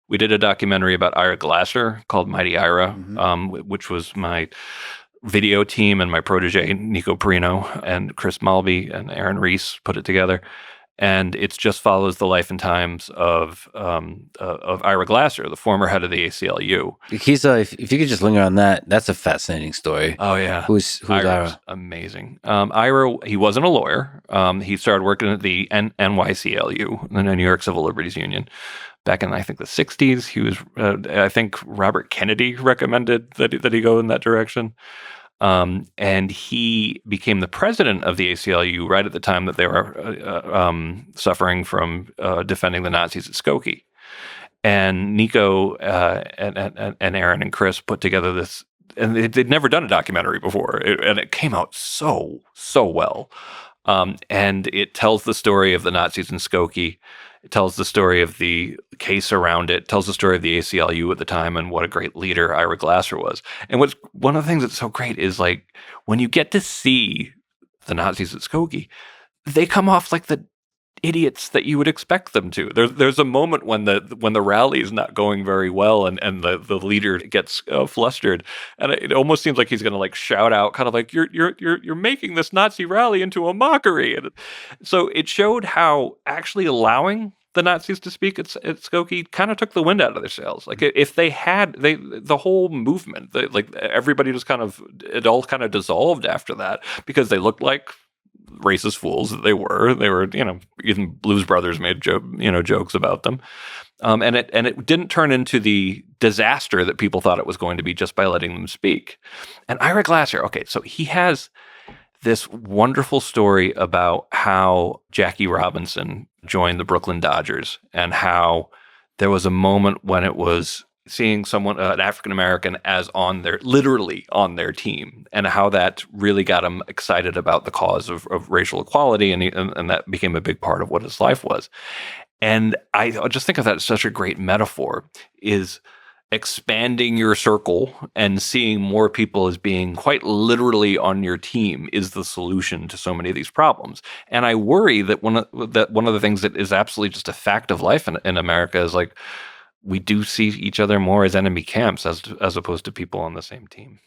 We did a documentary about Ira Glasser called Mighty Ira, Mm-hmm. which was my video team and my protege, Nico Perino, and Chris Mulvey and Aaron Reese put it together. And it just follows the life and times of Ira Glasser, the former head of the ACLU. He's if you could just linger on that, that's a fascinating story. Oh yeah, Who's Ira's Ira? amazing. Ira, he wasn't a lawyer. He started working at the NYCLU, the New York Civil Liberties Union, back in I think the '60s. He was, I think Robert Kennedy recommended that he go in that direction. And he became the president of the ACLU right at the time that they were suffering from defending the Nazis at Skokie. And Nico and Aaron and Chris put together this, and they'd never done a documentary before, and it came out so well. And it tells the story of the Nazis in Skokie. It tells the story of the case around it. Tells the story of the ACLU at the time and what a great leader Ira Glasser was. And what's one of the things that's so great is like when you get to see the Nazis at Skokie, they come off like the idiots that you would expect them to. There's a moment when the rally is not going very well and the leader gets flustered, and it almost seems like he's going to like shout out, kind of like you're making this Nazi rally into a mockery. And so it showed how actually allowing the Nazis to speak at Skokie kind of took the wind out of their sails. Like if they had the whole movement, like everybody just it all kind of dissolved after that because they looked like racist fools that they were. They were, even Blues Brothers made jokes about them. And it didn't turn into the disaster that people thought it was going to be just by letting them speak. And Ira Glasser, okay, so he has this wonderful story about how Jackie Robinson joined the Brooklyn Dodgers and how there was a moment when it was seeing someone, an African-American, as literally on their team, and how that really got him excited about the cause of racial equality, and that became a big part of what his life was. And I just think of that as such a great metaphor, is expanding your circle and seeing more people as being quite literally on your team is the solution to so many of these problems. And I worry that one of the things that is absolutely just a fact of life in America is like, we do see each other more as enemy camps as opposed to people on the same team.